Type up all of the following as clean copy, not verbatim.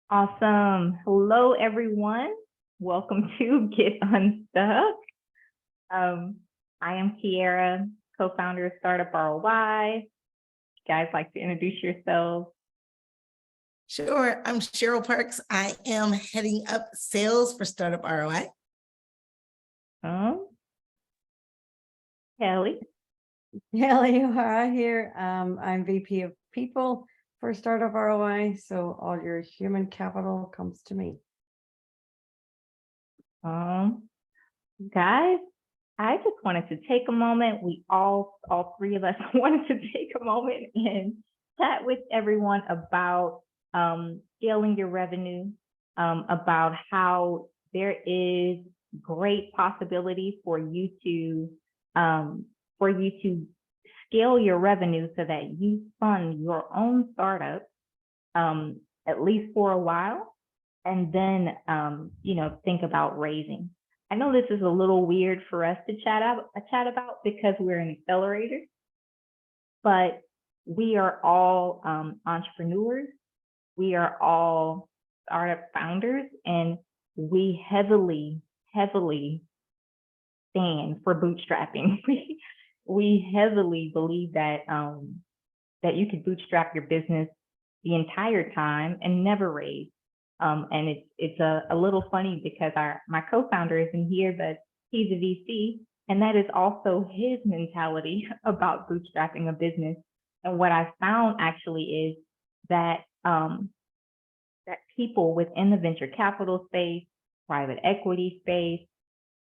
Awesome. Hello, everyone. Welcome to Get Unstuck. I am Kiara, co-founder of Startup ROI. You guys like to introduce yourselves? Sure. I'm Cheryl Parks. I am heading up sales for Startup ROI. Kelly. Kelly O'Hara here. I'm VP of People for Startup ROI, so all your human capital comes to me. Guys, I just wanted to take a moment. We all three of us wanted to take a moment and chat with everyone about scaling your revenue, about how there is great possibility for you to scale your revenue so that you fund your own startup, at least for a while, and then think about raising. I know this is a little weird for us to chat about because we're an accelerator, but we are all entrepreneurs. We are all startup founders, and we heavily stand for bootstrapping. We heavily believe that that you could bootstrap your business the entire time and never raise. And it's a little funny because my co-founder isn't here, but he's a VC, and that is also his mentality about bootstrapping a business. And what I found actually is that that people within the venture capital space, private equity space,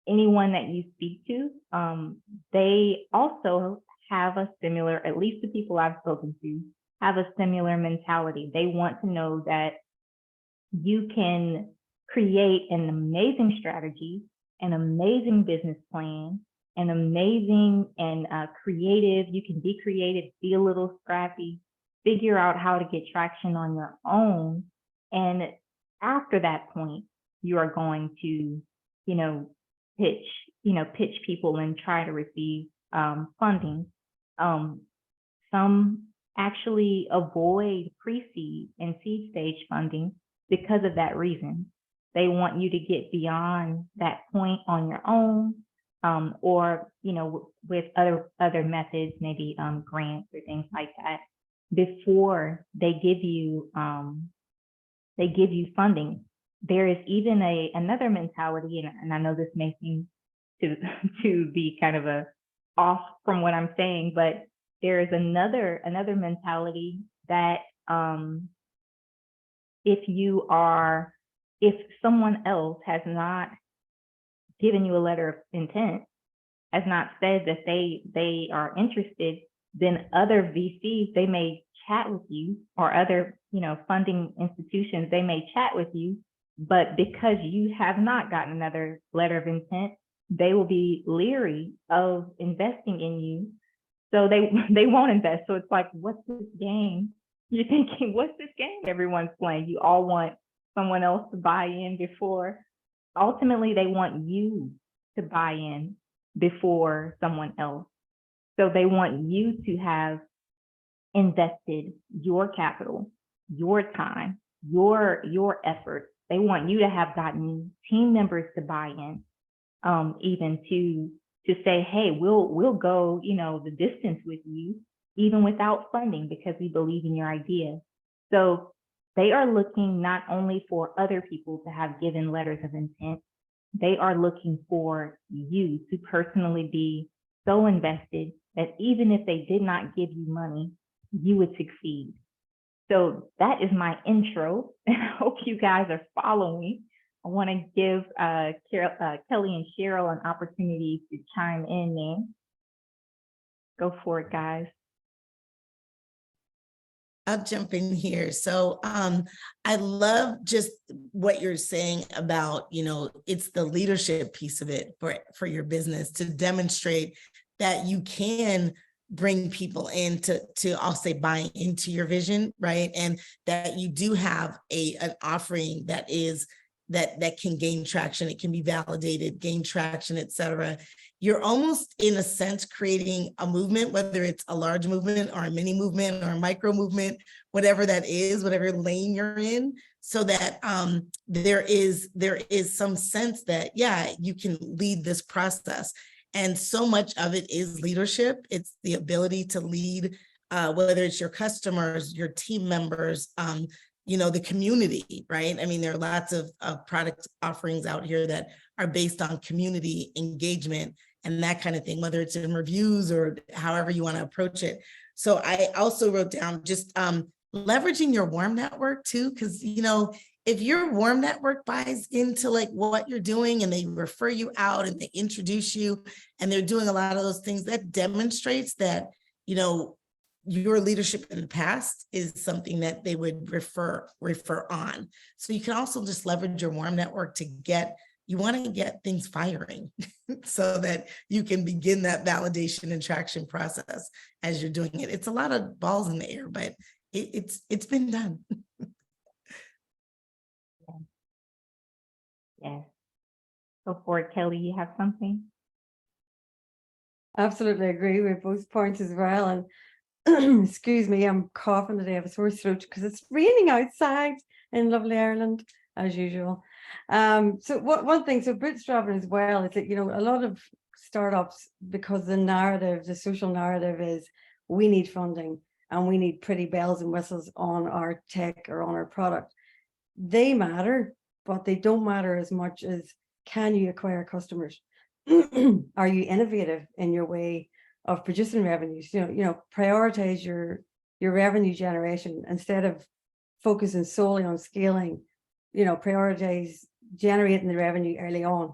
anyone that you speak to, they also have a similar, at least the people I've spoken to, have a similar mentality. They want to know that you can create an amazing strategy, an amazing business plan, an amazing and creative. You can be creative, be a little scrappy, figure out how to get traction on your own. And after that point, you are going to, pitch people and try to receive funding. Some actually avoid pre-seed and seed stage funding because of that reason. They want you to get beyond that point on your own, or with other methods, maybe grants or things like that, before they give you funding. There is even another mentality, and I know this may seem to be kind of a off from what I'm saying, but there is another mentality that if someone else has not given you a letter of intent, has not said that they are interested, then other VCs, they may chat with you, or other funding institutions, they may chat with you, but because you have not gotten another letter of intent, they will be leery of investing in you, so they won't invest. So it's like, what's this game? You're thinking, what's this game everyone's playing? You all want someone else to buy in before. Ultimately, they want you to buy in before someone else. So they want you to have invested your capital, your time, your effort. They want you to have gotten team members to buy in, even to say, hey, we'll go, the distance with you, even without funding, because we believe in your idea. So they are looking not only for other people to have given letters of intent, they are looking for you to personally be so invested that even if they did not give you money, you would succeed. So that is my intro. I hope you guys are following. I want to give Kelly and Cheryl an opportunity to chime in there. Go for it, guys. I'll jump in here. So I love just what you're saying about, it's the leadership piece of it for your business, to demonstrate that you can bring people in to I'll say buy into your vision, right? And that you do have an offering that is that can gain traction. It can be validated, gain traction, et cetera. You're almost, in a sense, creating a movement, whether it's a large movement or a mini movement or a micro movement, whatever that is, whatever lane you're in, so that there is some sense that, yeah, you can lead this process. And so much of it is leadership. It's the ability to lead, whether it's your customers, your team members, the community, right? I mean, there are lots of product offerings out here that are based on community engagement and that kind of thing, whether it's in reviews or however you want to approach it. So I also wrote down just leveraging your warm network too, because, if your warm network buys into like what you're doing and they refer you out and they introduce you and they're doing a lot of those things, that demonstrates that, your leadership in the past is something that they would refer on. So you can also just leverage your warm network you want to get things firing so that you can begin that validation and traction process as you're doing it. It's a lot of balls in the air, but it's been done. Yes. Go for it, Kelly. You have something? Absolutely agree with both points as well. And excuse me, I'm coughing today. I have a sore throat because it's raining outside in lovely Ireland, as usual. So one thing, so bootstrapping as well, is that, a lot of startups, because the social narrative is we need funding and we need pretty bells and whistles on our tech or on our product. They matter, but they don't matter as much as, can you acquire customers? Are you innovative in your way of producing revenues? Prioritize your revenue generation instead of focusing solely on scaling. Prioritize generating the revenue early on.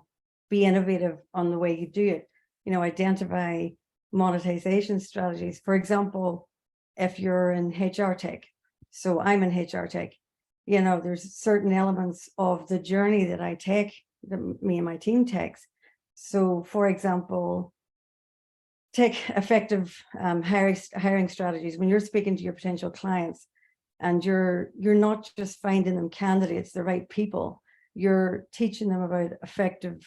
Be innovative on the way you do it. Identify monetization strategies. For example, if you're in HR tech, so I'm in HR tech, there's certain elements of the journey that I take, that me and my team takes. So, for example, take effective hiring strategies. When you're speaking to your potential clients and you're not just finding them candidates, the right people, you're teaching them about effective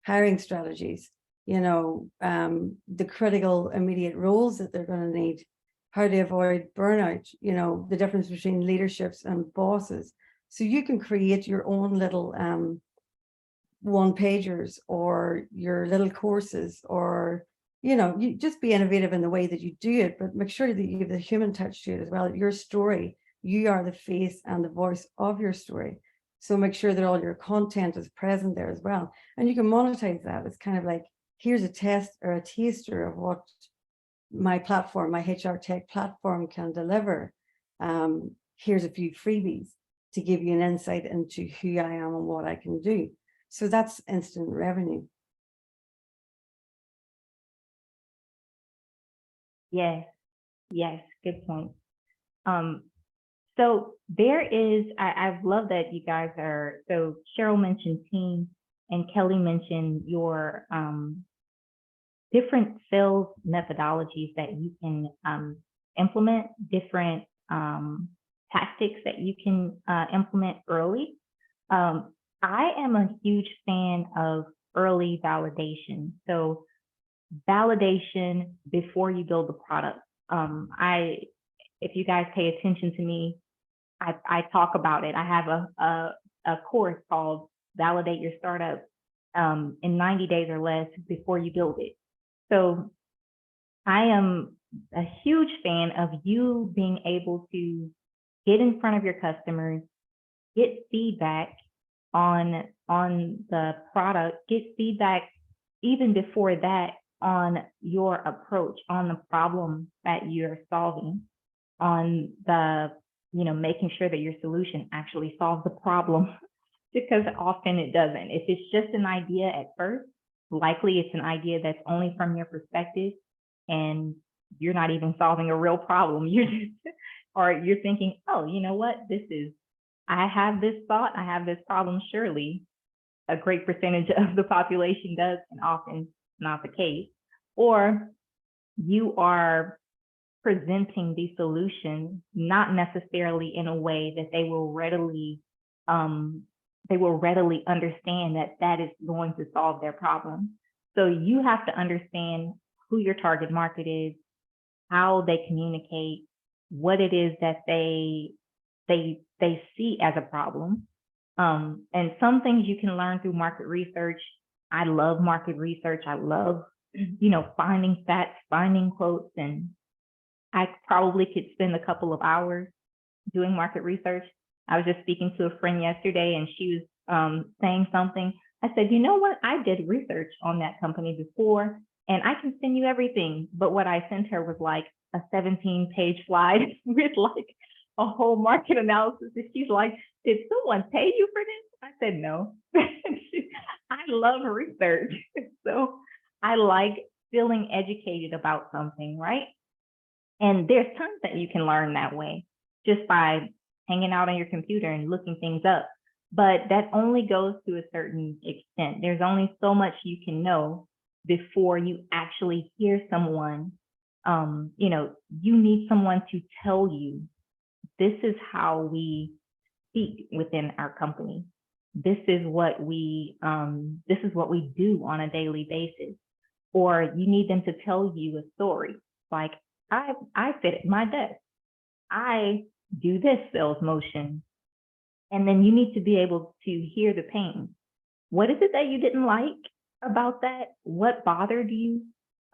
hiring strategies, the critical immediate roles that they're going to need, how to avoid burnout, the difference between leaderships and bosses. So you can create your own little one-pagers or your little courses, or you just be innovative in the way that you do it, but make sure that you give the human touch to it as well. Your story, you are the face and the voice of your story. So make sure that all your content is present there as well. And you can monetize that. It's kind of like, here's a test or a taster of what my platform, my HR tech platform can deliver. Here's a few freebies to give you an insight into who I am and what I can do. So that's instant revenue. Yes, good point. So there is, I love that you guys are, so Cheryl mentioned team and Kelly mentioned your different sales methodologies that you can implement, different tactics that you can implement early. I am a huge fan of early validation. So validation before you build the product. If you guys pay attention to me, I talk about it. I have a course called Validate Your Startup in 90 days or less before you build it. So I am a huge fan of you being able to get in front of your customers, get feedback on the product, get feedback even before that on your approach, on the problem that you're solving, on the, making sure that your solution actually solves the problem, because often it doesn't. If it's just an idea at first, likely it's an idea that's only from your perspective and you're not even solving a real problem. You're just, or you're thinking, oh, you know what, I have this thought, I have this problem. Surely a great percentage of the population does, and often not the case. Or you are presenting the solution not necessarily in a way that they will readily they will readily understand that that is going to solve their problem. So you have to understand who your target market is, how they communicate, what it is that they see as a problem. And some things you can learn through market research. I love market research. I love, finding stats, finding quotes, and I probably could spend a couple of hours doing market research. I was just speaking to a friend yesterday, and she was saying something. I said, you know what? I did research on that company before, and I can send you everything. But what I sent her was like a 17-page slide with like a whole market analysis. And she's like, did someone pay you for this? I said, no. I love research. So I like feeling educated about something, right? And there's tons that you can learn that way just by hanging out on your computer and looking things up. But that only goes to a certain extent. There's only so much you can know before you actually hear someone. You need someone to tell you, this is how we speak within our company. This is what we do on a daily basis. Or you need them to tell you a story. Like, I sit at my desk. I do this sales motion. And then you need to be able to hear the pain. What is it that you didn't like about that? What bothered you?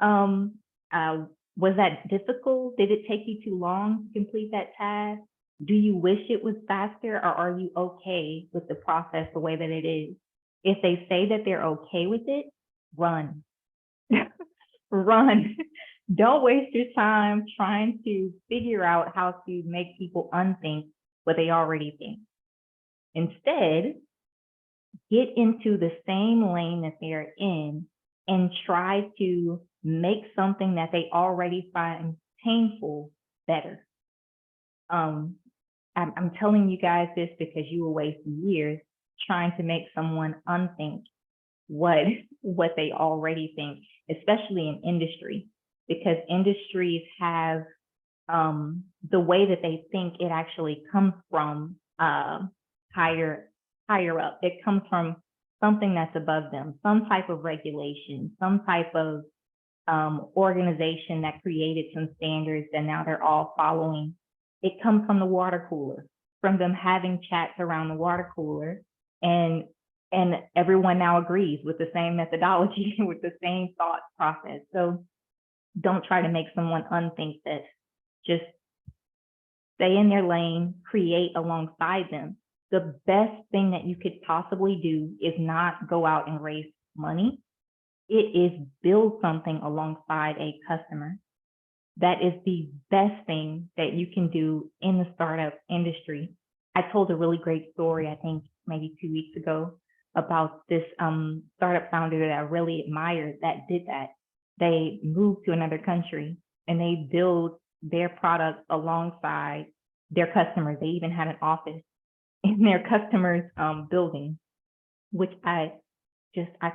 Was that difficult? Did it take you too long to complete that task? Do you wish it was faster, or are you okay with the process the way that it is? If they say that they're okay with it, run. Run. Don't waste your time trying to figure out how to make people unthink what they already think. Instead, get into the same lane that they're in and try to make something that they already find painful better. I'm telling you guys this because you will waste years trying to make someone unthink what they already think, especially in industry, because industries have the way that they think. It actually comes from higher up. It comes from something that's above them, some type of regulation, some type of organization that created some standards and now they're all following. It comes from the water cooler, from them having chats around the water cooler, and everyone now agrees with the same methodology, with the same thought process. So don't try to make someone unthink this. Just stay in their lane, create alongside them. The best thing that you could possibly do is not go out and raise money. It is build something alongside a customer. That is the best thing that you can do in the startup industry. I told a really great story, I think maybe 2 weeks ago, about this startup founder that I really admired that did that. They moved to another country and they build their product alongside their customers. They even had an office in their customers' building, which I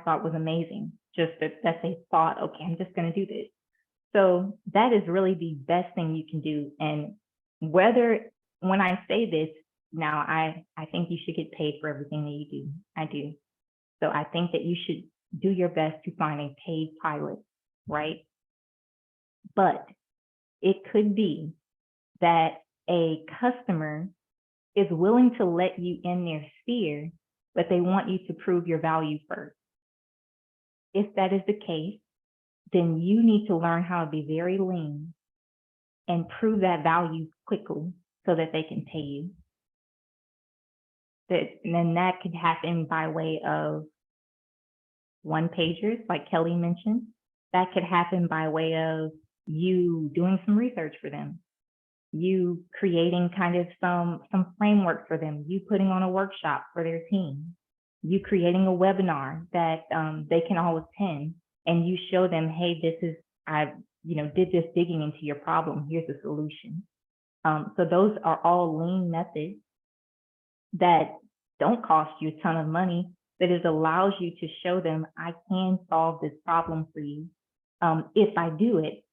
thought was amazing. Just that they thought, okay, I'm just going to do this. So that is really the best thing you can do. And when I say this now, I think you should get paid for everything that you do. I do. So I think that you should do your best to find a paid pilot, right? But it could be that a customer is willing to let you in their sphere, but they want you to prove your value first. If that is the case, then you need to learn how to be very lean and prove that value quickly so that they can pay you. And then that could happen by way of one-pagers, like Kelly mentioned. That could happen by way of you doing some research for them, you creating kind of some framework for them, you putting on a workshop for their team, you creating a webinar that they can all attend, and you show them, hey, I did this digging into your problem, here's the solution. So those are all lean methods that don't cost you a ton of money, but it allows you to show them, I can solve this problem for you. If I do it,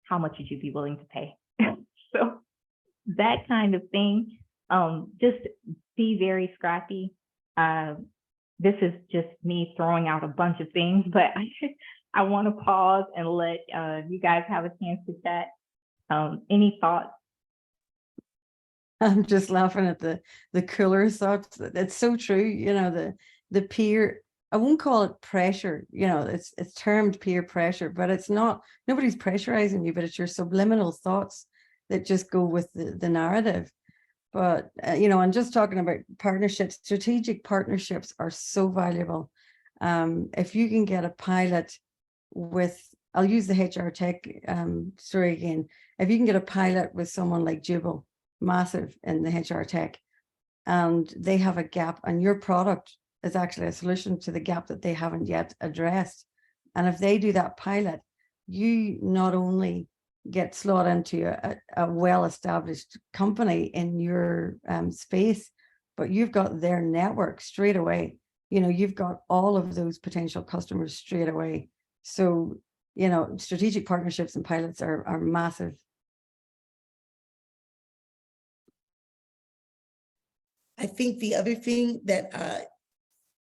how much would you be willing to pay? So that kind of thing, just be very scrappy. this is just me throwing out a bunch of things, but I want to pause and let you guys have a chance to chat. Any thoughts? I'm just laughing at the cooler thoughts. It's so true. You know, the peer, I won't call it pressure, you know, it's termed peer pressure, but it's not, nobody's pressurizing you, but it's your subliminal thoughts that just go with the narrative. But, you know, and just talking about partnerships, strategic partnerships are so valuable. If you can get a pilot with, I'll use the HR tech story again. If you can get a pilot with someone like Jubal, massive in the HR tech, and they have a gap, and your product is actually a solution to the gap that they haven't yet addressed. And if they do that pilot, you not only get slot into a well-established company in your space, but you've got their network straight away. You know, you've got all of those potential customers straight away. So, you know, strategic partnerships and pilots are massive. I think the other thing that,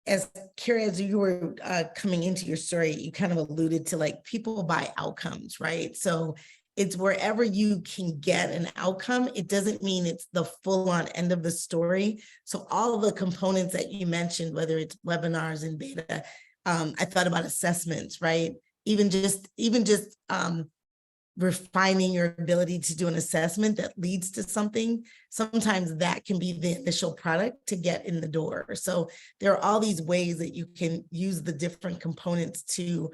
as Kiara, as you were coming into your story, you kind of alluded to, like, people buy outcomes, right? So it's wherever you can get an outcome. It doesn't mean it's the full on end of the story. So all the components that you mentioned, whether it's webinars and beta, I thought about assessments, right? Even just refining your ability to do an assessment that leads to something. Sometimes that can be the initial product to get in the door. So there are all these ways that you can use the different components to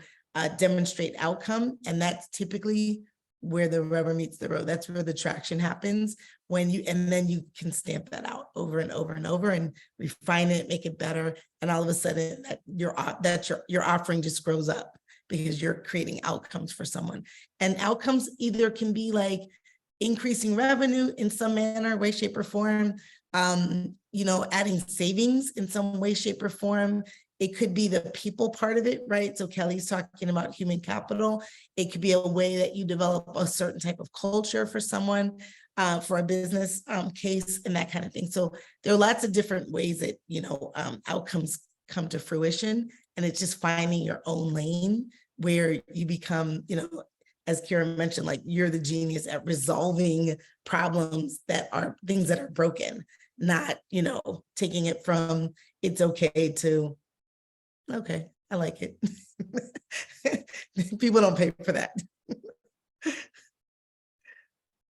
demonstrate outcome. And that's typically where the rubber meets the road. That's where the traction happens, when you, and then you can stamp that out over and over and over and refine it, make it better. And all of a sudden that your offering just grows up, because you're creating outcomes for someone. And outcomes either can be like increasing revenue in some manner, way, shape, or form, you know, adding savings in some way, shape, or form. It could be the people part of it, right? So Kelly's talking about human capital. It could be a way that you develop a certain type of culture for someone, for a business case, and that kind of thing. So there are lots of different ways that, you know, outcomes come to fruition. And it's just finding your own lane where you become, you know, as Kiara mentioned, like, you're the genius at resolving problems that are things that are broken, not, you know, taking it from it's okay to, okay, I like it. People don't pay for that.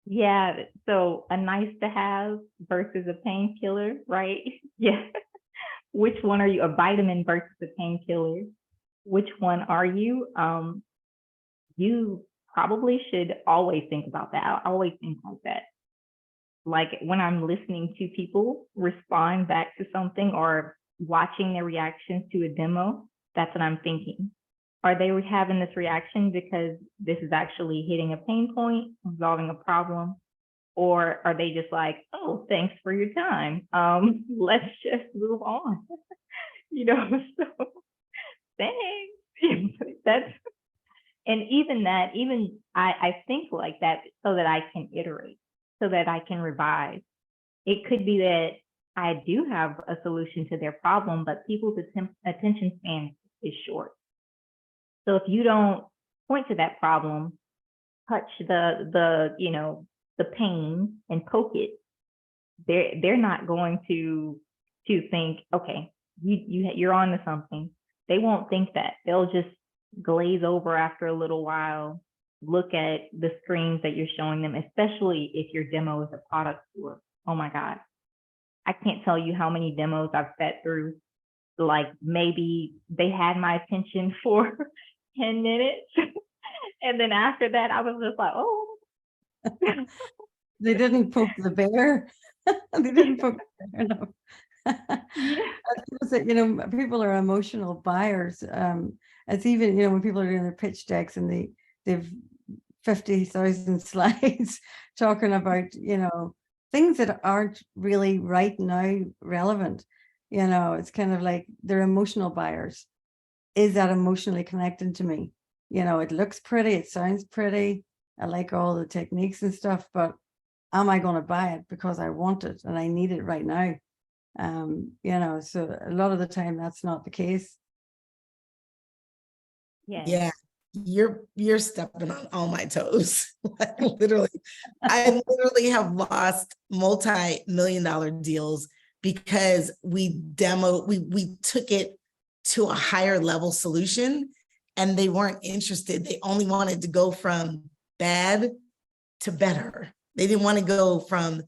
Yeah, so a nice to have versus a painkiller, right? Yeah. Which one are you? A vitamin versus a painkiller? Which one are you? You probably should always think about that. I always think like that. Like, when I'm listening to people respond back to something or watching their reactions to a demo, that's what I'm thinking. Are they having this reaction because this is actually hitting a pain point, resolving a problem? Or are they just like, oh, thanks for your time. Let's just move on. You know, so thanks. That's, and even I think like that so that I can iterate, so that I can revise. It could be that I do have a solution to their problem, but people's attention span is short. So if you don't point to that problem, touch the you know, the pain and poke it, they're not going to think, okay, you're on to something. They won't think that. They'll just glaze over after a little while, look at the screens that you're showing them, especially if your demo is a product tour. Oh my God. I can't tell you how many demos I've sat through. Like, maybe they had my attention for 10 minutes. And then after that, I was just like, oh. They didn't poke the bear. They didn't poke the bear enough. Yeah. You know, people are emotional buyers. It's even, you know, when people are doing their pitch decks and they've 50,000 slides talking about, you know, things that aren't really right now relevant. You know, it's kind of like they're emotional buyers. Is that emotionally connecting to me? You know, it looks pretty, it sounds pretty, I like all the techniques and stuff, but am I going to buy it because I want it and I need it right now? So a lot of the time that's not the case. Yeah, you're stepping on all my toes. Like, literally, I literally have lost multi-million-dollar deals because we took it to a higher level solution and they weren't interested. They only wanted to go from bad to better. They didn't want to go from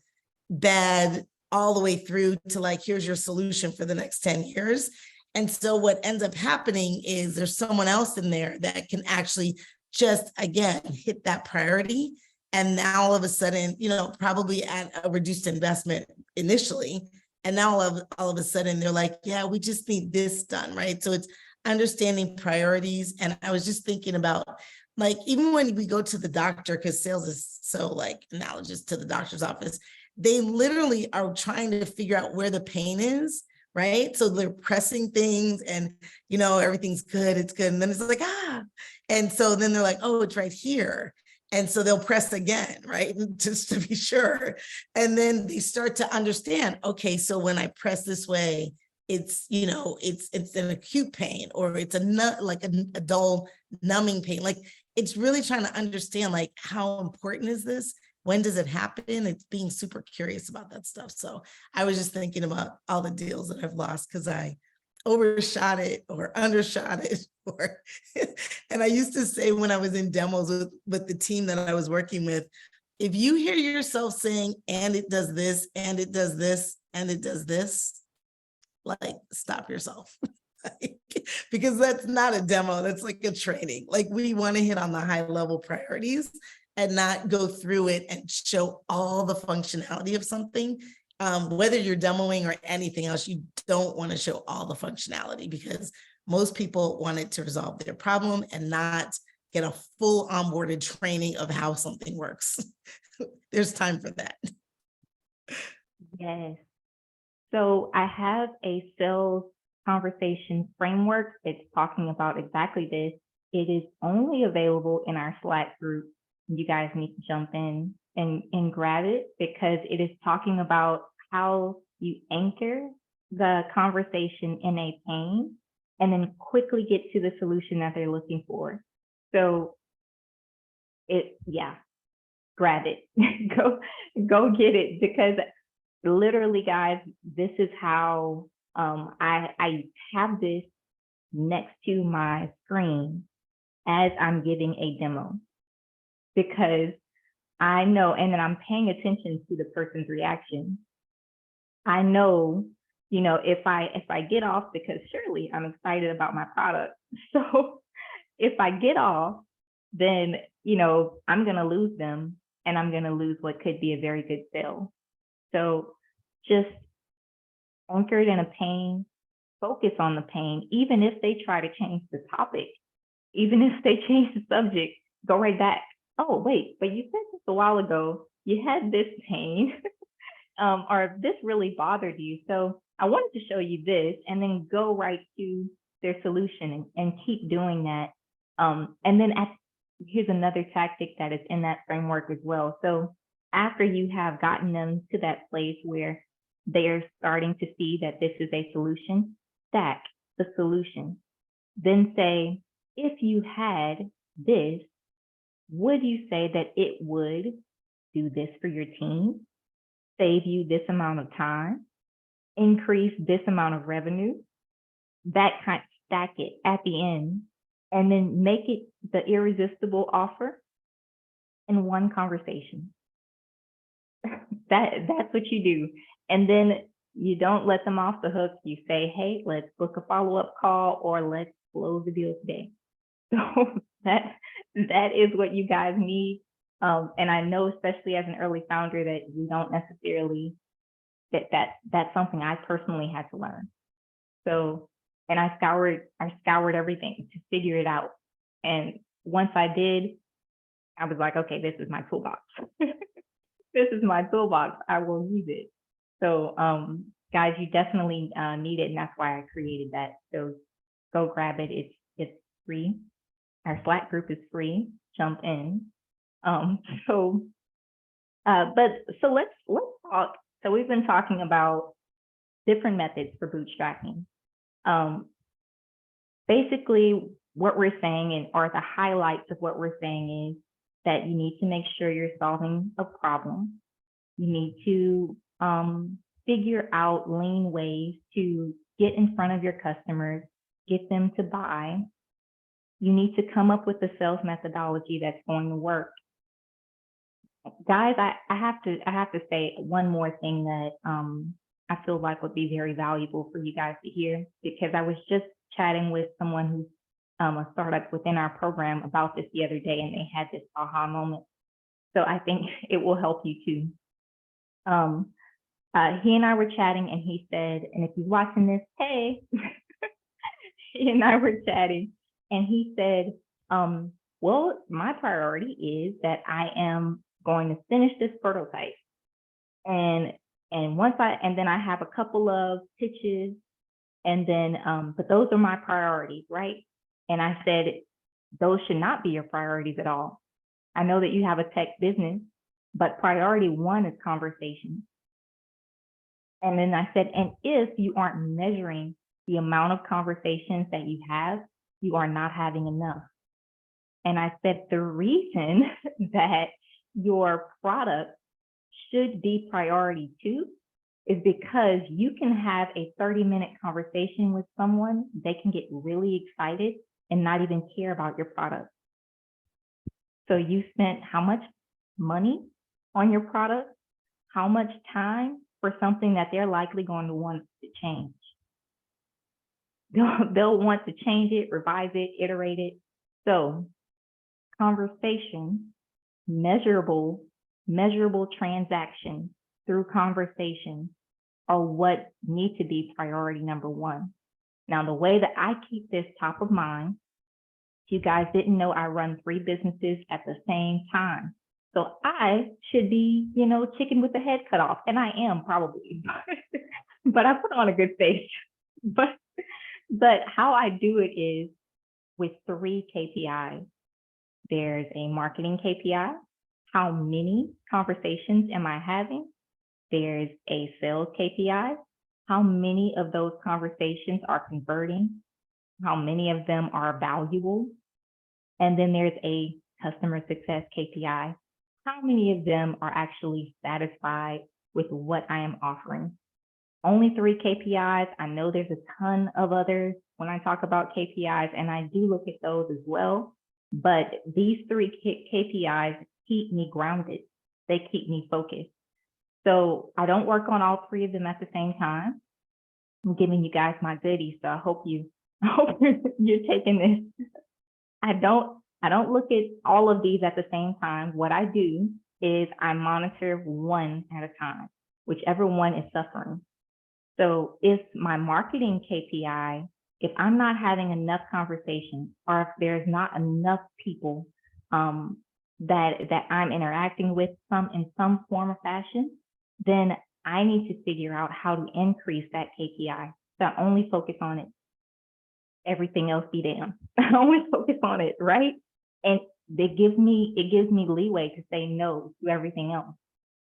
bad all the way through to like, here's your solution for the next 10 years. And so what ends up happening is there's someone else in there that can actually just, again, hit that priority. And now all of a sudden, probably at a reduced investment initially. And now all of a sudden they're like, yeah, we just need this done, right? So it's understanding priorities. And I was just thinking about, like, even when we go to the doctor, because sales is so like analogous to the doctor's office, they literally are trying to figure out where the pain is, right? So they're pressing things and, everything's good, it's good. And then it's like, and so then they're like, oh, it's right here. And so they'll press again, right? Just to be sure. And then they start to understand, okay, so when I press this way, it's, it's an acute pain, or it's a dull numbing pain. Like, it's really trying to understand, like, how important is this? When does it happen? It's being super curious about that stuff. So I was just thinking about all the deals that I've lost because I overshot it or undershot it. And I used to say when I was in demos with the team that I was working with, if you hear yourself saying, and it does this, and it does this, and it does this, like, stop yourself. Because that's not a demo, that's like a training. Like, we want to hit on the high level priorities and not go through it and show all the functionality of something. Whether you're demoing or anything else, you don't want to show all the functionality because most people want it to resolve their problem and not get a full onboarded training of how something works. There's time for that. Yes. So I have a sales conversation framework. It's talking about exactly this. It is only available in our Slack group. You guys need to jump in and grab it because it is talking about how you anchor the conversation in a pain and then quickly get to the solution that they're looking for. So grab it. go get it, because literally, guys, this is how I have this next to my screen as I'm giving a demo, because I know, and then I'm paying attention to the person's reaction. I know, if I get off, because surely I'm excited about my product. So if I get off, then, I'm going to lose them and I'm going to lose what could be a very good sale. So just anchor it in a pain, focus on the pain, even if they try to change the topic, even if they change the subject, go right back. Oh, wait, but you said this a while ago, you had this pain, or this really bothered you. So I wanted to show you this, and then go right to their solution and keep doing that. And then here's another tactic that is in that framework as well. So after you have gotten them to that place where they're starting to see that this is a solution, stack the solution. Then say, if you had this, would you say that it would do this for your team, save you this amount of time, increase this amount of revenue? That kind, stack it at the end, and then make it the irresistible offer in one conversation. That's what you do. And then you don't let them off the hook. You say, hey, let's book a follow-up call, or let's close the deal today. So that is what you guys need. And I know, especially as an early founder, that you don't necessarily, that's something I personally had to learn. So, and I scoured everything to figure it out. And once I did, I was like, okay, this is my toolbox. This is my toolbox. I will use it. So, guys, you definitely need it, and that's why I created that. So go grab it. It's free. Our Slack group is free. Jump in. So let's talk. So we've been talking about different methods for bootstrapping. Basically, what we're saying, or the highlights of what we're saying, is that you need to make sure you're solving a problem. You need to figure out lean ways to get in front of your customers, get them to buy. You need to come up with a sales methodology that's going to work. Guys, I have to say one more thing that I feel like would be very valuable for you guys to hear, because I was just chatting with someone who's a startup within our program about this the other day, and they had this aha moment. So I think it will help you too. He and I were chatting, and he said, and if you're watching this, hey, he and I were chatting, and he said, well, my priority is that I am going to finish this prototype. And then I have a couple of pitches, and then, but those are my priorities, right? And I said, those should not be your priorities at all. I know that you have a tech business, but priority one is conversation. And then I said, and if you aren't measuring the amount of conversations that you have, you are not having enough. And I said, the reason that your product should be priority two is because you can have a 30-minute conversation with someone, they can get really excited and not even care about your product. So you spent how much money on your product, how much time for something that they're likely going to want to change. They'll want to change it, revise it, iterate it. So conversation, measurable transactions through conversation are what need to be priority number one. Now, the way that I keep this top of mind, if you guys didn't know, I run 3 businesses at the same time. So I should be, chicken with the head cut off, and I am probably, but I put on a good face. But how I do it is with 3 KPIs. There's a marketing KPI. How many conversations am I having? There's a sales KPI. How many of those conversations are converting? How many of them are valuable? And then there's a customer success KPI. How many of them are actually satisfied with what I am offering? Only 3 KPIs. I know there's a ton of others when I talk about KPIs, and I do look at those as well. But these 3 KPIs keep me grounded. They keep me focused. So I don't work on all 3 of them at the same time. I'm giving you guys my goodies, so I hope you're taking this. I don't look at all of these at the same time. What I do is I monitor one at a time, whichever one is suffering. So if my marketing KPI, if I'm not having enough conversations, or if there's not enough people that I'm interacting with in some form or fashion, then I need to figure out how to increase that KPI. So I only focus on it. Everything else be damned. I only focus on it, right? And it gives me leeway to say no to everything else,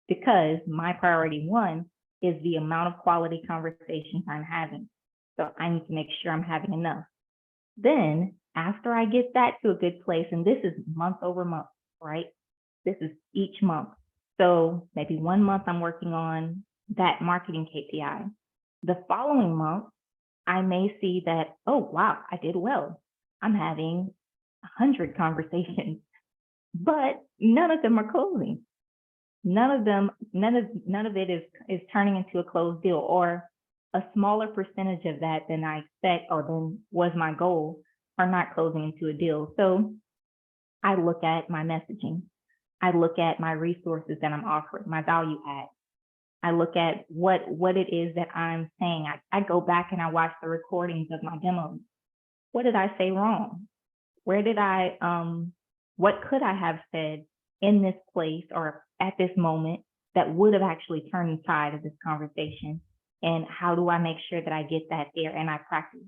because my priority one is the amount of quality conversations I'm having. So I need to make sure I'm having enough. Then after I get that to a good place, and this is month over month, right? This is each month. So maybe one month I'm working on that marketing KPI. The following month, I may see that, oh, wow, I did well. I'm having 100 conversations, but none of them are closing. None of it is turning into a closed deal, or a smaller percentage of that than I expect or than was my goal are not closing into a deal. So I look at my messaging. I look at my resources that I'm offering, my value add. I look at what it is that I'm saying. I go back and I watch the recordings of my demos. What did I say wrong? What could I have said in this place or at this moment that would have actually turned the tide of this conversation? And how do I make sure that I get that there? And I practice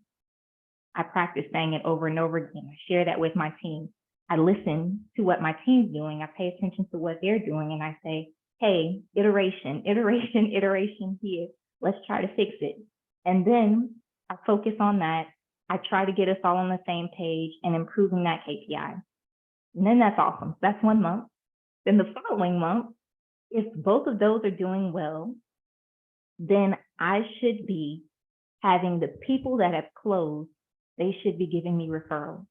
saying it over and over again. I share that with my team. I listen to what my team's doing. I pay attention to what they're doing, and I say, hey, iteration here. Let's try to fix it. And then I focus on that. I try to get us all on the same page and improving that KPI. And then that's awesome. That's 1 month. Then the following month, if both of those are doing well, then I should be having the people that have closed, they should be giving me referrals.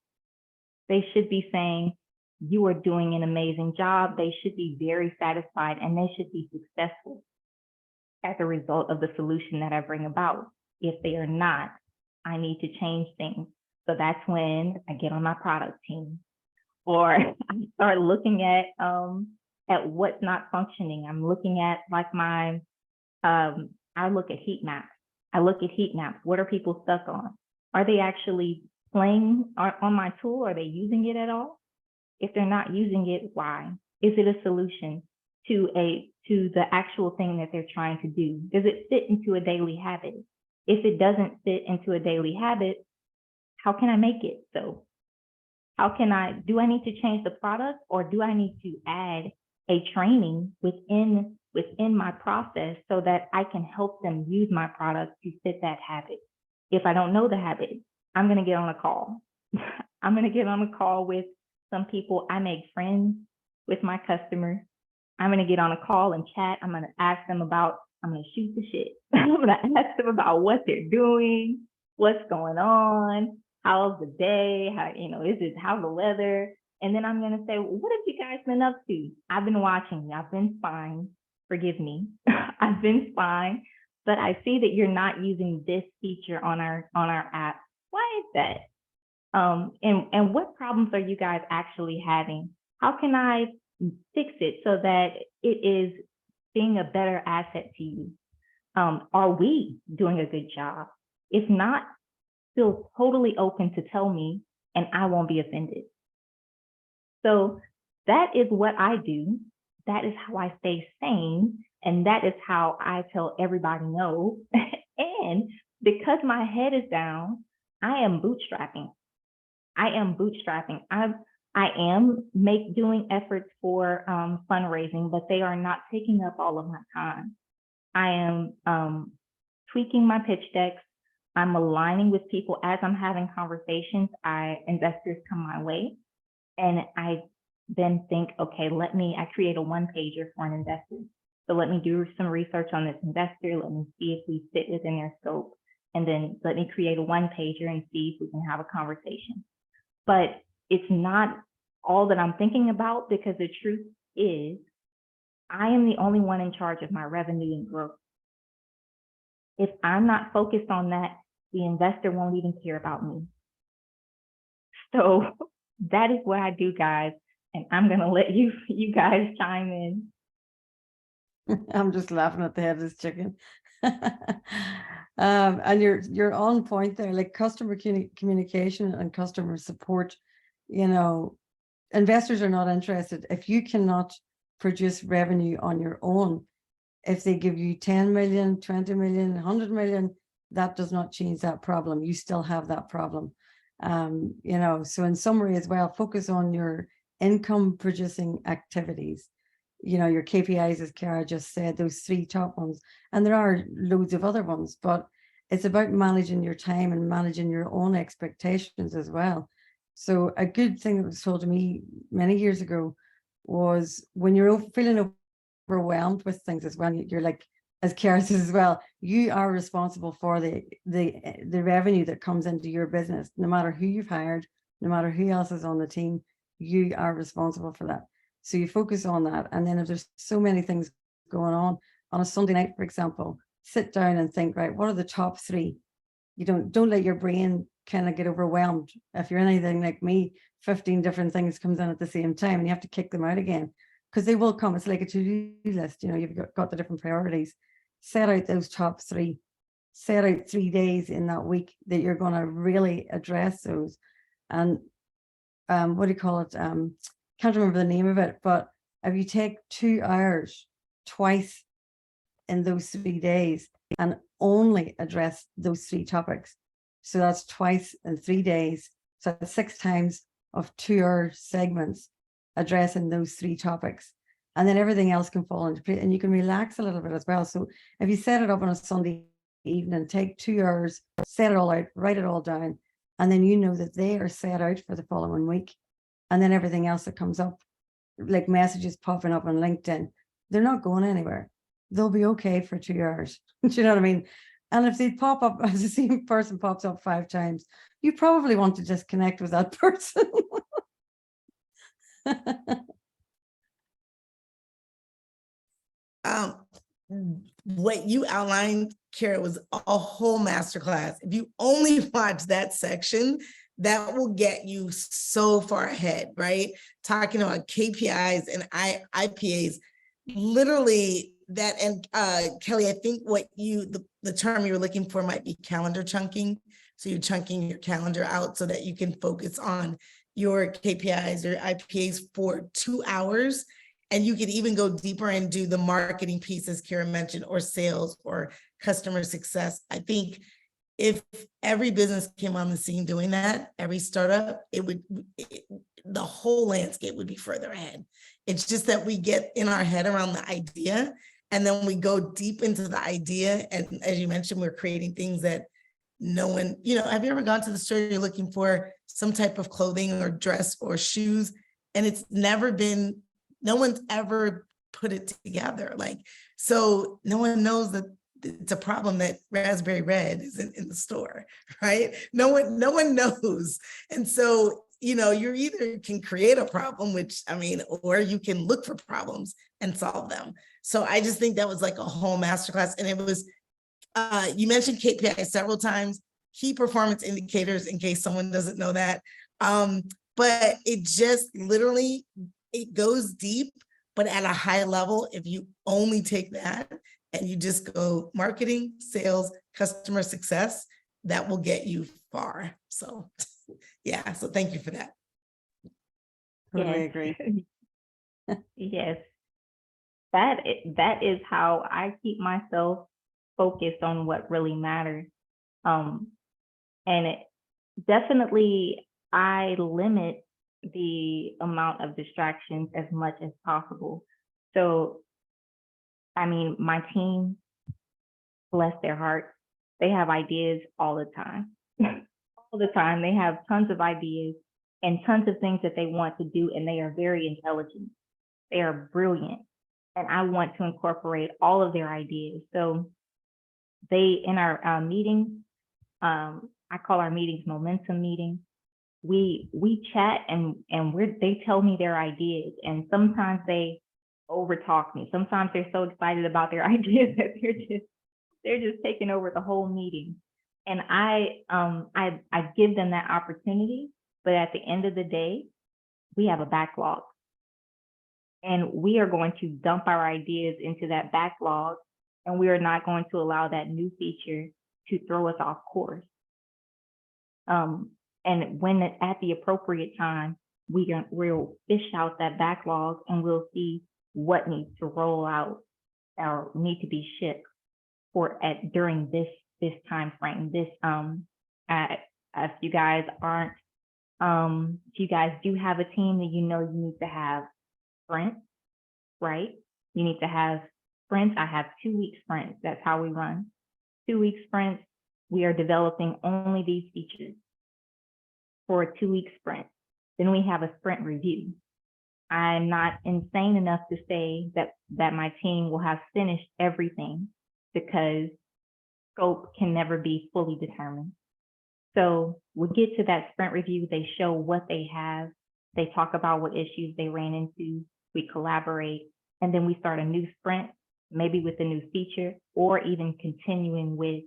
They should be saying, you are doing an amazing job. They should be very satisfied and they should be successful as a result of the solution that I bring about. If they are not, I need to change things. So that's when I get on my product team, or I start looking at what's not functioning. I'm looking at like my, I look at heat maps. What are people stuck on? Are they actually playing on my tool? Are they using it at all? If they're not using it, why? Is it a solution to the actual thing that they're trying to do? Does it fit into a daily habit? If it doesn't fit into a daily habit, how can I make it so? Do I need to change the product, or do I need to add a training within my process so that I can help them use my product to fit that habit? If I don't know the habit, I'm going to get on a call. I'm going to get on a call with some people. I make friends with my customers. I'm going to get on a call and chat. I'm going to ask them about, I'm going to shoot the shit. I'm going to ask them about what they're doing, what's going on, how's the day, how's the weather? And then I'm going to say, well, what have you guys been up to? I've been watching. I've been spying. Forgive me. I've been spying, but I see that you're not using this feature on our app. Why is that? And what problems are you guys actually having? How can I fix it so that it is being a better asset to you? Are we doing a good job? If not, feel totally open to tell me and I won't be offended. So that is what I do. That is how I stay sane. And that is how I tell everybody no. And because my head is down, I am bootstrapping. I am doing efforts for fundraising, but they are not taking up all of my time. I am tweaking my pitch decks. I'm aligning with people as I'm having conversations. Investors come my way, and I then think, okay, I create a one-pager for an investor. So let me do some research on this investor. Let me see if we fit within their scope, and then let me create a one-pager and see if we can have a conversation. But it's not all that I'm thinking about, because the truth is, I am the only one in charge of my revenue and growth. If I'm not focused on that, the investor won't even care about me. So that is what I do, guys. And I'm going to let you guys chime in. I'm just laughing at the head of this chicken. And you're on point there, like customer communication and customer support. Investors are not interested if you cannot produce revenue on your own. If they give you 10 million, 20 million, 100 million, that does not change that problem. You still have that problem. So in summary as well, focus on your income producing activities. Your KPIs, as Kiara just said, those 3 top ones, and there are loads of other ones, but it's about managing your time and managing your own expectations as well. So a good thing that was told to me many years ago was, when you're feeling overwhelmed with things as well, you're like, as Kiara says as well, you are responsible for the revenue that comes into your business. No matter who you've hired, no matter who else is on the team, you are responsible for that. So you focus on that. And then if there's so many things going on a Sunday night, for example, sit down and think, right, what are the top 3? You don't let your brain kind of get overwhelmed. If you're anything like me, 15 different things comes in at the same time and you have to kick them out again, because they will come. It's like a to-do list. You've got the different priorities. Set out those top 3. Set out 3 days in that week that you're going to really address those. And what do you call it? Can't remember the name of it, but if you take 2 hours twice in those 3 days and only address those 3 topics, so that's twice in 3 days, so that's 6 times of 2-hour segments addressing those 3 topics, and then everything else can fall into place, and you can relax a little bit as well. So if you set it up on a Sunday evening, take 2 hours, set it all out, write it all down, and then you know that they are set out for the following week. And then everything else that comes up, like messages popping up on LinkedIn, they're not going anywhere. They'll be okay for 2 hours. Do you know what I mean? And if they pop up, as the same person pops up 5 times, you probably want to disconnect with that person. What you outlined, Kiara, was a whole masterclass. If you only watch that section, that will get you so far ahead, right? Talking about KPIs and IPAs, literally that. And Kelly, I think what the term you were looking for might be calendar chunking. So you're chunking your calendar out so that you can focus on your KPIs or IPAs for 2 hours. And you could even go deeper and do the marketing piece, as Kiara mentioned, or sales or customer success. I think if every business came on the scene doing that, every startup, the whole landscape would be further ahead. It's just that we get in our head around the idea, and then we go deep into the idea. And as you mentioned, we're creating things that no one, have you ever gone to the store, you're looking for some type of clothing or dress or shoes, and it's never been, no one's ever put it together. So no one knows that it's a problem that raspberry red isn't in the store, right? No one knows. And so, you either can create a problem, or you can look for problems and solve them. So I just think that was like a whole masterclass. And it was, you mentioned KPI several times, key performance indicators, in case someone doesn't know that. But it just literally, it goes deep, but at a high level. If you only take that and you just go marketing, sales, customer success, that will get you far. So yeah, so thank you for that. Totally agree. Yes, that is how I keep myself focused on what really matters. And it definitely, I limit the amount of distractions as much as possible. So, my team, bless their hearts, they have ideas all the time. All the time. They have tons of ideas and tons of things that they want to do, and they are very intelligent. They are brilliant. And I want to incorporate all of their ideas. So in our meetings, I call our meetings momentum meetings. We chat and they tell me their ideas, and sometimes they overtalk me. Sometimes they're so excited about their ideas that they're just taking over the whole meeting. And I give them that opportunity, but at the end of the day, we have a backlog, and we are going to dump our ideas into that backlog, and we are not going to allow that new feature to throw us off course. And when at the appropriate time, we'll fish out that backlog, and we'll see what needs to roll out or need to be shipped during this time frame. If you guys do have a team, then you need to have sprints, right? You need to have sprints. I have 2-week sprints. That's how we run. 2-week sprints. We are developing only these features for a 2-week sprint. Then we have a sprint review. I'm not insane enough to say that my team will have finished everything, because scope can never be fully determined. So we get to that sprint review. They show what they have. They talk about what issues they ran into. We collaborate, and then we start a new sprint, maybe with a new feature, or even continuing with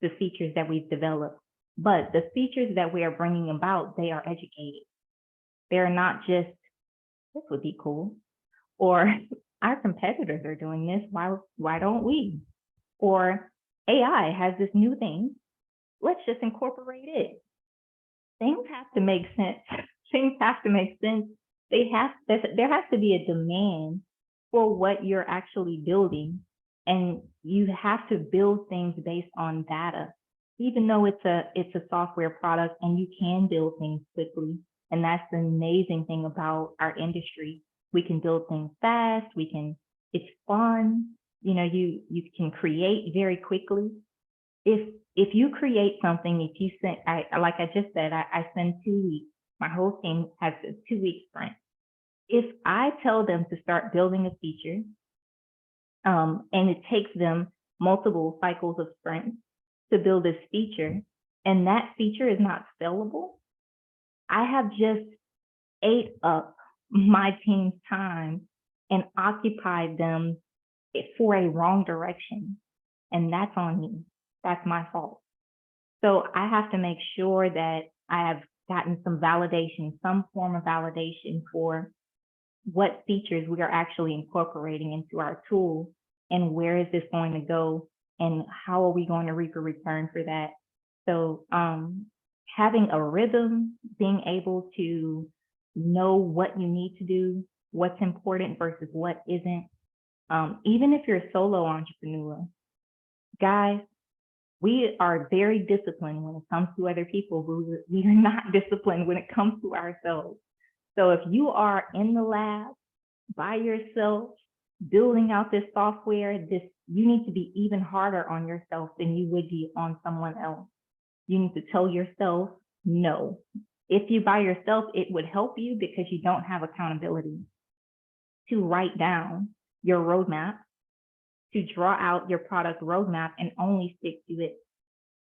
the features that we've developed. But the features that we are bringing about, they are educated. They're not just, this would be cool, or our competitors are doing this, why don't we? Or AI has this new thing, let's just incorporate it. Things have to make sense. Things have to make sense. There has to be a demand for what you're actually building, and you have to build things based on data. Even though it's a software product and you can build things quickly, and that's the amazing thing about our industry. We can build things fast. It's fun. You know, you can create very quickly. If you create something, if you send, like I just said, I send 2 weeks. My whole team has a 2-week sprint. If I tell them to start building a feature, and it takes them multiple cycles of sprints to build this feature, and that feature is not sellable, I have just ate up my team's time and occupied them for a wrong direction. And that's on me. That's my fault. So I have to make sure that I have gotten some validation, some form of validation for what features we are actually incorporating into our tool, and where is this going to go, and how are we going to reap a return for that. So having a rhythm, being able to know what you need to do, what's important versus what isn't. Even if you're a solo entrepreneur, guys, we are very disciplined when it comes to other people, but we are not disciplined when it comes to ourselves. So if you are in the lab by yourself, building out this software, you need to be even harder on yourself than you would be on someone else. You need to tell yourself no. If you're by yourself, it would help you because you don't have accountability to write down your roadmap, to draw out your product roadmap and only stick to it.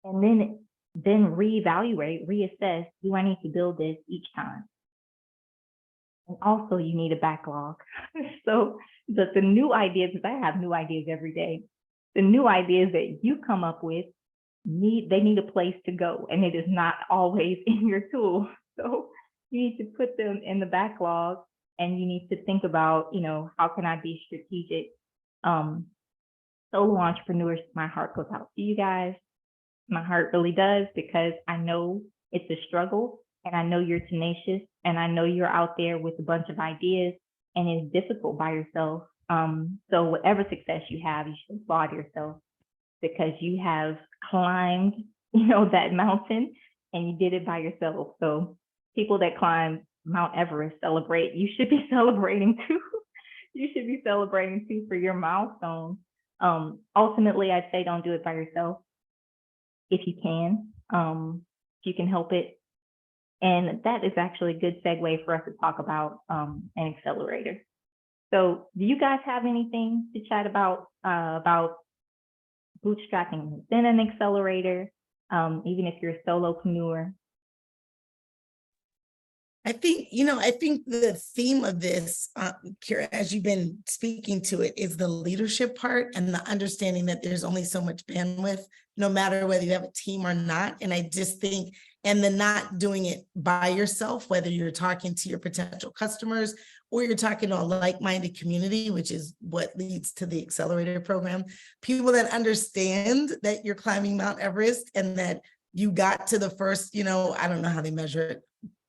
And then reevaluate, reassess, do I need to build this each time? And also you need a backlog. So the new ideas, because I have new ideas every day, the new ideas that you come up with, they need a place to go, and it is not always in your tool. So you need to put them in the backlog, and you need to think about, how can I be strategic? Solo entrepreneurs, my heart goes out to you guys. My heart really does, because I know it's a struggle, and I know you're tenacious, and I know you're out there with a bunch of ideas, and it's difficult by yourself. So whatever success you have, you should applaud yourself, because you have climbed, that mountain, and you did it by yourself. So people that climb Mount Everest celebrate. You should be celebrating too. You should be celebrating too for your milestone. Ultimately, I'd say don't do it by yourself if you can, if you can help it. And that is actually a good segue for us to talk about an accelerator. So do you guys have anything to chat about bootstrapping within an accelerator, even if you're a solopreneur? I think the theme of this, Kiara, as you've been speaking to it, is the leadership part and the understanding that there's only so much bandwidth, no matter whether you have a team or not. And I just think, and then not doing it by yourself, whether you're talking to your potential customers or you're talking to a like-minded community, which is what leads to the accelerator program. People that understand that you're climbing Mount Everest and that you got to the first, I don't know how they measure it,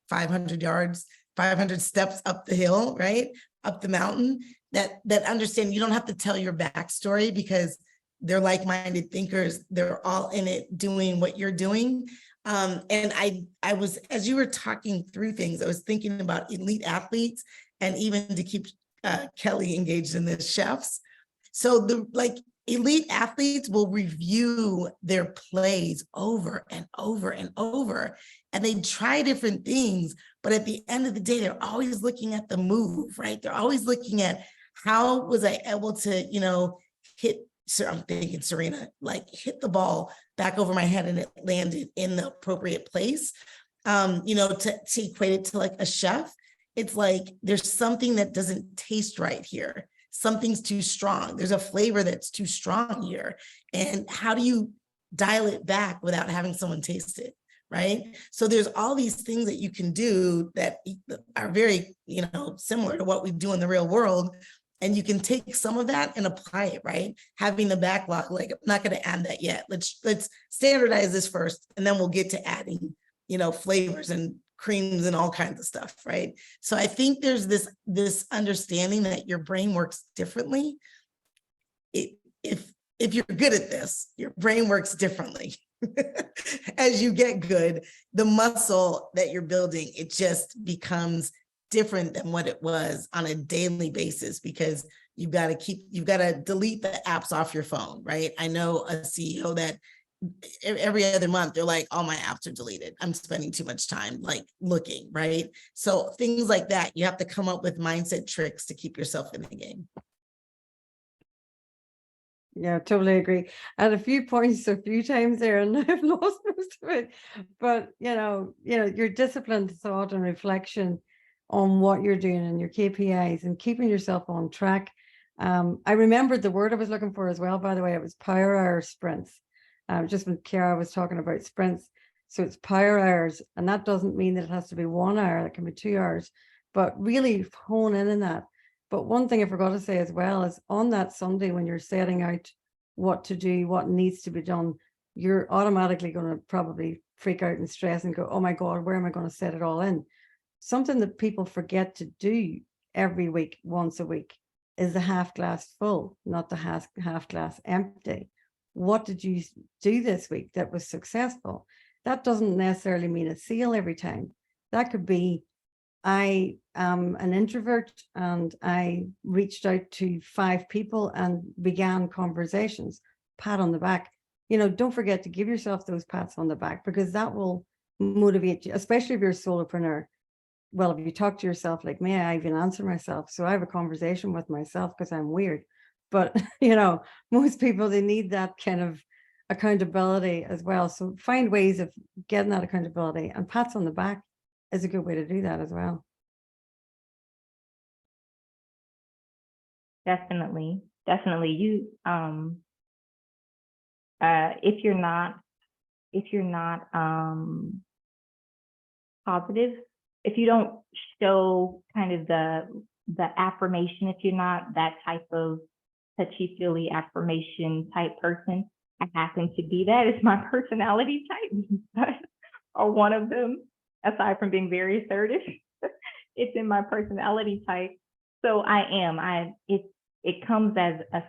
500 yards, 500 steps up the hill, right? Up the mountain, that understand you don't have to tell your backstory, because they're like-minded thinkers. They're all in it doing what you're doing. And I was, as you were talking through things, I was thinking about elite athletes, and even to keep Kelly engaged in this, chefs. So elite athletes will review their plays over and over and over, and they try different things, but at the end of the day, they're always looking at the move, right? They're always looking at, how was I able to, hit, I'm thinking Serena, hit the ball back over my head and it landed in the appropriate place. To equate it to like a chef, it's like, there's something that doesn't taste right here. Something's too strong. There's a flavor that's too strong here. And how do you dial it back without having someone taste it, right? So there's all these things that you can do that are very, similar to what we do in the real world. And you can take some of that and apply it, right? Having the backlog, I'm not going to add that yet. Let's standardize this first, and then we'll get to adding, flavors and creams and all kinds of stuff, right? So I think there's this understanding that your brain works differently. If you're good at this, your brain works differently. As you get good, the muscle that you're building, it just becomes different than what it was on a daily basis, because you've got to delete the apps off your phone, right? I know a CEO that every other month they're like, all my apps are deleted. I'm spending too much time like looking, right? So things like that, you have to come up with mindset tricks to keep yourself in the game. Yeah, totally agree. I had a few points a few times there and I've lost most of it. But your disciplined thought and reflection on what you're doing and your KPIs and keeping yourself on track. I remembered the word I was looking for as well, by the way. It was power hour sprints. Just when Kiara was talking about sprints. So it's power hours, and that doesn't mean that it has to be 1 hour, it can be 2 hours, but really hone in on that. But one thing I forgot to say as well is on that Sunday, when you're setting out what to do, what needs to be done, you're automatically going to probably freak out and stress and go, oh my God, where am I going to set it all in? Something that people forget to do every week, once a week, is the half glass full, not the half glass empty. What did you do this week that was successful? That doesn't necessarily mean a sale every time. That could be, I am an introvert and I reached out to 5 people and began conversations. Pat on the back. Don't forget to give yourself those pats on the back, because that will motivate you, especially if you're a solopreneur. Well, if you talk to yourself like me, I even answer myself. So I have a conversation with myself because I'm weird. But, most people, they need that kind of accountability as well. So find ways of getting that accountability, and pats on the back is a good way to do that as well. Definitely. You, if you're not positive, if you don't show kind of the affirmation, if you're not that type of touchy-feely affirmation type person, I happen to be that. It's my personality type, or one of them, aside from being very assertive. It's in my personality type. So it comes as a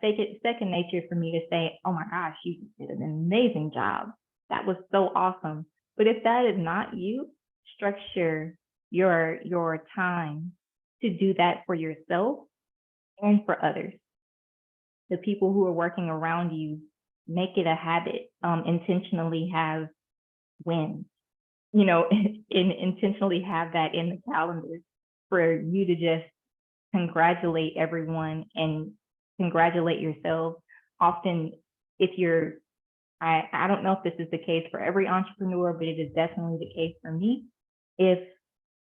second nature for me to say, oh my gosh, you did an amazing job. That was so awesome. But if that is not you, structure your time to do that for yourself and for others. The people who are working around you, make it a habit. Intentionally have wins, intentionally have that in the calendar for you to just congratulate everyone and congratulate yourself. Often, if you're, I don't know if this is the case for every entrepreneur, but it is definitely the case for me.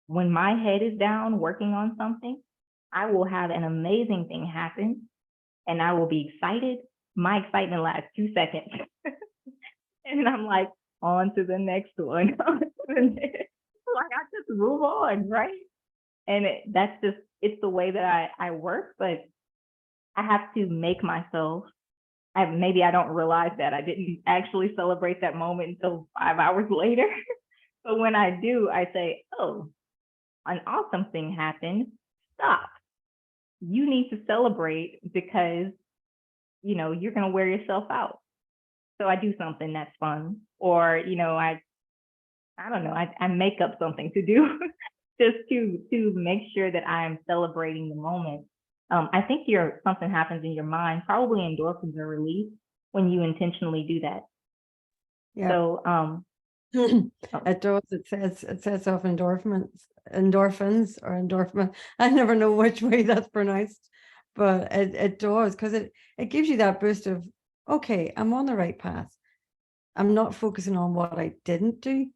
When my head is down working on something, I will have an amazing thing happen and I will be excited. My excitement lasts 2 seconds. And I'm like, on to the next one. Like, I just move on, right? And it's the way that I work, but I have to make myself, maybe I don't realize that I didn't actually celebrate that moment until 5 hours later. But when I do, I say, oh, an awesome thing happened. Stop. You need to celebrate because, you're going to wear yourself out. So I do something that's fun, or, I don't know, I make up something to do just to make sure that I'm celebrating the moment. I think something happens in your mind, probably endorphins are released when you intentionally do that. Yeah. So it does. It sets off endorphins or endorphin. I never know which way that's pronounced, but it does, because it gives you that boost of, okay, I'm on the right path. I'm not focusing on what I didn't do.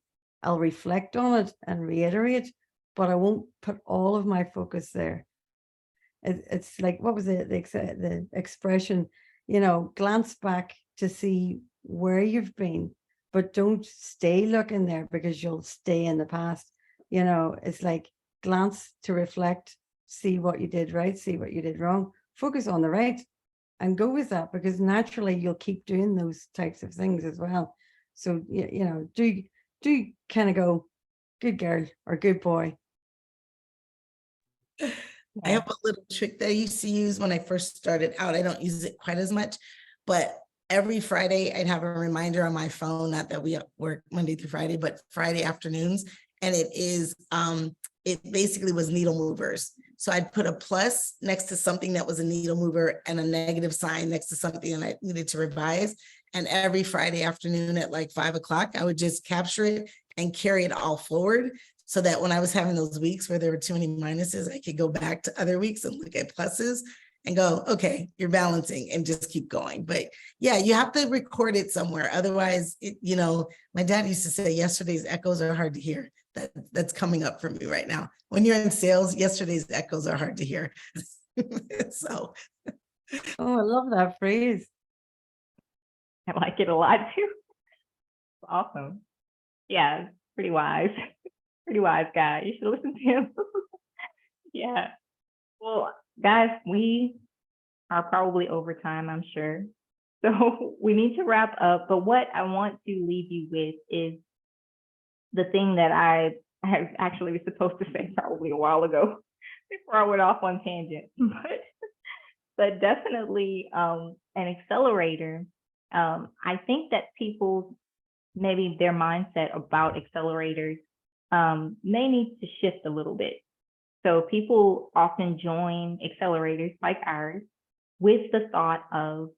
I'll reflect on it and reiterate, but I won't put all of my focus there. It's like, what was the expression? Glance back to see where you've been, but don't stay looking there, because you'll stay in the past. It's like glance to reflect, see what you did right, see what you did wrong, focus on the right and go with that, because naturally you'll keep doing those types of things as well. So, do kind of go, good girl or good boy. I have a little trick that I used to use when I first started out. I don't use it quite as much, but every Friday I'd have a reminder on my phone, not that we work Monday through Friday, but Friday afternoons. And it is it basically was needle movers. So I'd put a plus next to something that was a needle mover and a negative sign next to something that I needed to revise. And every Friday afternoon at like 5 o'clock, I would just capture it and carry it all forward, so that when I was having those weeks where there were too many minuses, I could go back to other weeks and look at pluses and go, okay, you're balancing, and just keep going. But yeah, you have to record it somewhere. Otherwise, my dad used to say, yesterday's echoes are hard to hear. That's coming up for me right now. When you're in sales, yesterday's echoes are hard to hear. So. Oh, I love that phrase. I like it a lot too. Awesome. Yeah, pretty wise. Pretty wise guy. You should listen to him. Yeah. Well, guys, we are probably over time, I'm sure. So we need to wrap up. But what I want to leave you with is the thing that I actually was supposed to say probably a while ago before I went off on tangent. But definitely an accelerator. I think that people, maybe their mindset about accelerators may need to shift a little bit. So people often join accelerators like ours with the thought of,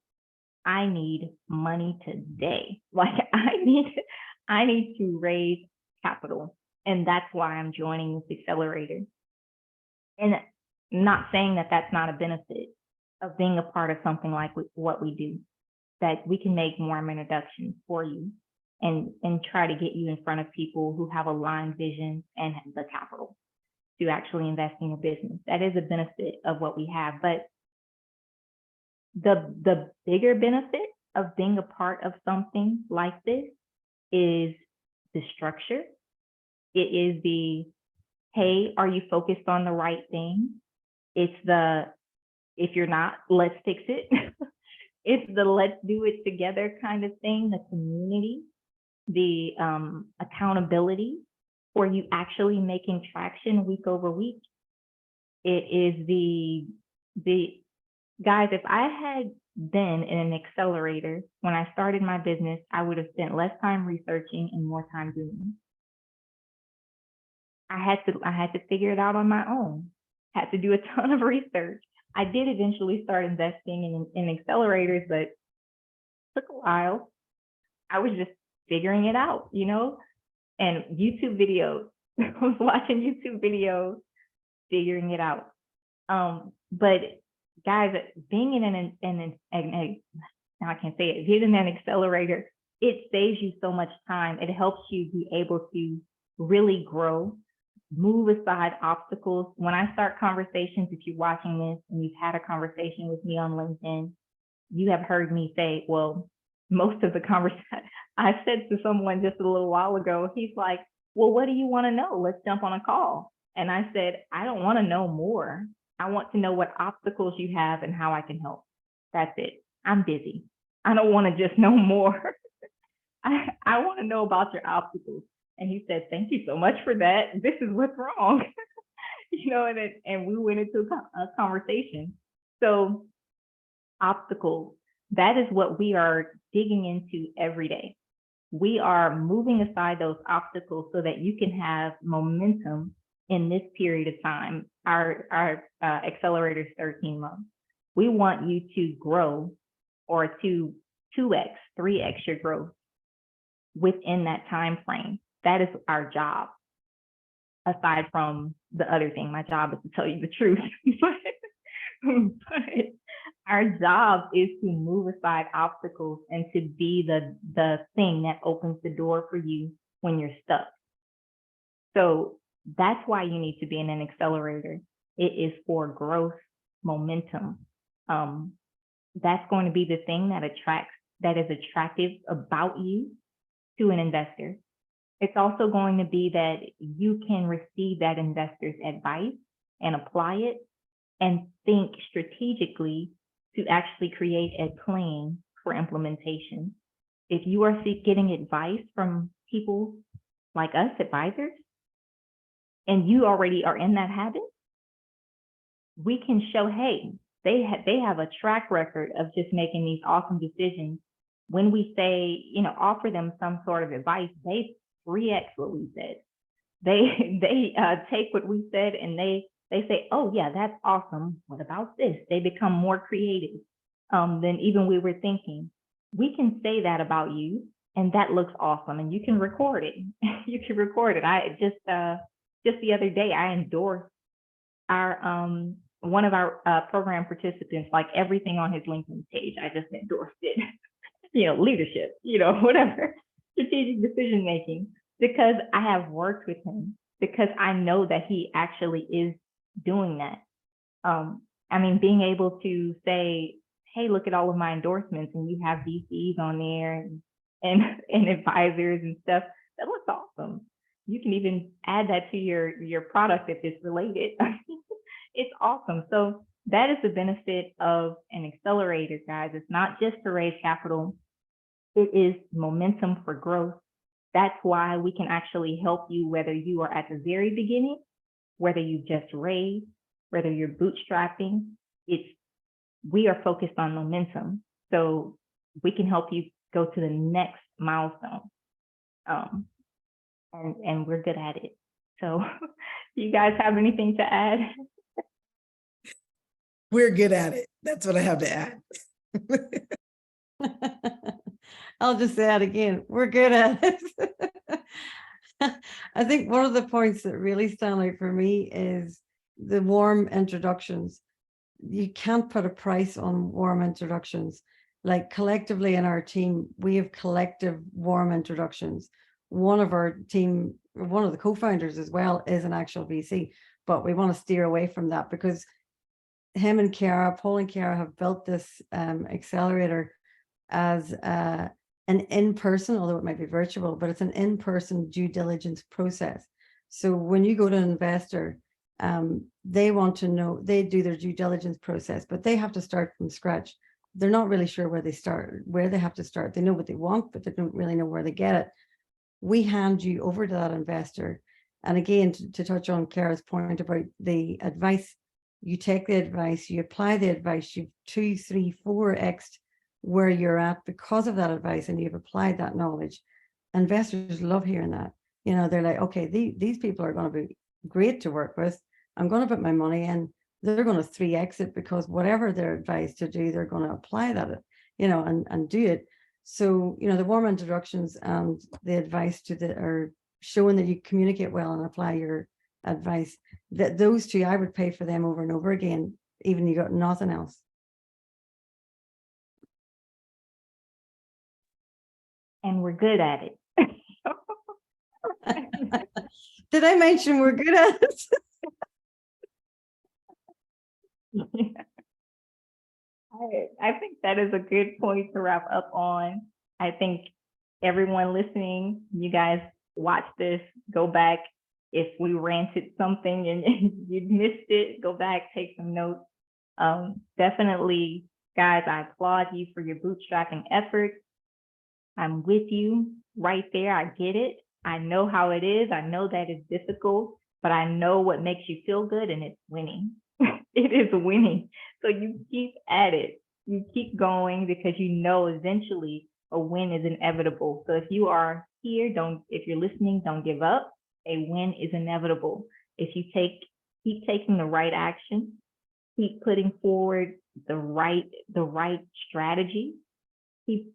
I need money today. Like I need to raise capital. And that's why I'm joining this accelerator. And not saying that that's not a benefit of being a part of something like what we do, that we can make warm introductions for you and try to get you in front of people who have aligned vision and the capital to actually invest in your business. That is a benefit of what we have. But the bigger benefit of being a part of something like this is the structure. It is the, hey, are you focused on the right thing? It's the, if you're not, let's fix it. It's the let's do it together kind of thing, the community, the accountability for you actually making traction week over week. It is the guys, if I had been in an accelerator when I started my business, I would have spent less time researching and more time doing. I had to figure it out on my own. Had to do a ton of research. I did eventually start investing in accelerators, but it took a while. I was just figuring it out, and YouTube videos. I was watching YouTube videos, figuring it out. But guys, being in now I can't say it, being in an accelerator, it saves you so much time. It helps you be able to really grow, move aside obstacles. When I start conversations, if you're watching this and you've had a conversation with me on LinkedIn, you have heard me say, well, most of the conversation, I said to someone just a little while ago, he's like, well, what do you want to know? Let's jump on a call. And I said, I don't want to know more. I want to know what obstacles you have and how I can help. That's it. I'm busy. I don't want to just know more. I want to know about your obstacles. And he said, thank you so much for that. This is what's wrong. And we went into a conversation. So obstacles, that is what we are digging into every day. We are moving aside those obstacles so that you can have momentum in this period of time. Our accelerator is 13 months. We want you to grow or to 2x, 3x your growth within that time frame. That is our job. Aside from the other thing, my job is to tell you the truth. but our job is to move aside obstacles and to be the thing that opens the door for you when you're stuck. So that's why you need to be in an accelerator. It is for growth, momentum. That's going to be the thing that is attractive about you to an investor. It's also going to be that you can receive that investor's advice and apply it and think strategically to actually create a plan for implementation. If you are getting advice from people like us, advisors, and you already are in that habit, we can show, hey, they have a track record of just making these awesome decisions. When we say, offer them some sort of advice, they 3x what we said. they take what we said and they say, oh yeah, that's awesome. What about this? They become more creative than even we were thinking. We can say that about you, and that looks awesome, and you can record it. You can record it. I just the other day I endorsed our one of our program participants, like everything on his LinkedIn page. I just endorsed it. Leadership, whatever, strategic decision making, because I have worked with him, because I know that he actually is doing that. Being able to say, hey, look at all of my endorsements, and you have VCs on there and advisors and stuff. That looks awesome. You can even add that to your product if it's related. It's awesome. So that is the benefit of an accelerator, guys. It's not just to raise capital. It is momentum for growth. That's why we can actually help you, whether you are at the very beginning, whether you just raised, whether you're bootstrapping. We are focused on momentum. So we can help you go to the next milestone. And we're good at it. So do you guys have anything to add? We're good at it. That's what I have to add. I'll just say it again. We're good at it. I think one of the points that really stand out for me is the warm introductions. You can't put a price on warm introductions. Like collectively in our team, we have collective warm introductions. One of our team, one of the co-founders as well, is an actual VC, but we want to steer away from that because him and Kiara, Paul and Kiara, have built this accelerator as an in-person, although it might be virtual, but it's an in-person due diligence process. So when you go to an investor, they want to know, they do their due diligence process, but they have to start from scratch. They're not really sure where they have to start. They know what they want, but they don't really know where they get it. We hand you over to that investor. And again, to touch on Kiara's point about the advice, you take the advice, you apply the advice, you've 2, 3, 4x where you're at because of that advice, and you've applied that knowledge. Investors love hearing that. They're like, okay, these people are going to be great to work with. I'm going to put my money in. They're going to 3x it because whatever they're advised to do, they're going to apply that, and do it. So, the warm introductions and the advice are showing that you communicate well and apply your advice. That those two, I would pay for them over and over again, even you got nothing else. And we're good at it. Did I mention we're good at it? I think that is a good point to wrap up on. I think everyone listening, you guys watch this, go back. If we ranted something and you missed it, go back, take some notes. Definitely, guys, I applaud you for your bootstrapping efforts. I'm with you right there. I get it. I know how it is. I know that it's difficult, but I know what makes you feel good, and it's winning. It is winning. So you keep at it. You keep going because you know eventually a win is inevitable. So if you are here, if you're listening, don't give up. A win is inevitable. If you keep taking the right action, keep putting forward the right strategy, keep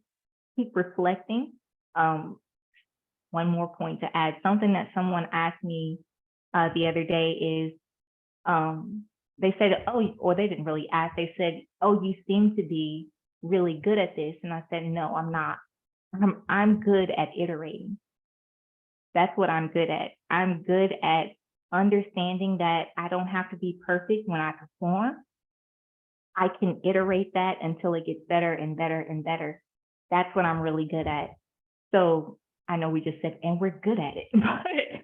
reflecting. One more point to add, something that someone asked me the other day is, they said, or they didn't really ask, they said, oh, you seem to be really good at this. And I said, no, I'm not. I'm good at iterating. That's what I'm good at. I'm good at understanding that I don't have to be perfect when I perform. I can iterate that until it gets better and better and better. That's what I'm really good at. So I know we just said, and we're good at it,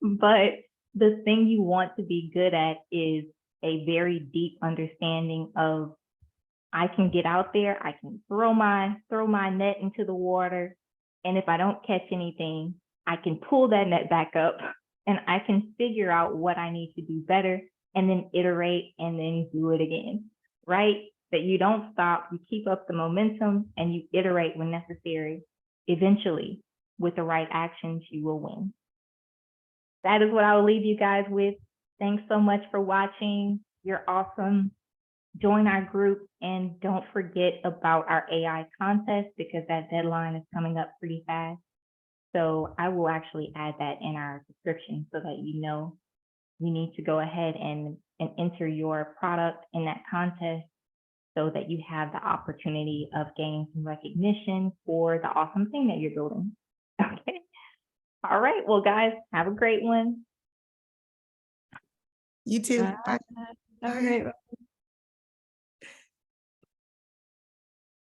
but the thing you want to be good at is a very deep understanding of, I can get out there, I can throw my net into the water, and if I don't catch anything, I can pull that net back up and I can figure out what I need to do better, and then iterate and then do it again, right? That you don't stop, you keep up the momentum and you iterate when necessary. Eventually, with the right actions, you will win. that is what I will leave you guys with. Thanks so much for watching. You're awesome. Join our group and don't forget about our AI contest because that deadline is coming up pretty fast. So I will actually add that in our description so that you know you need to go ahead and enter your product in that contest so that you have the opportunity of gaining some recognition for the awesome thing that you're building. Okay. All right. Well, guys, have a great one. You too. Have a great one.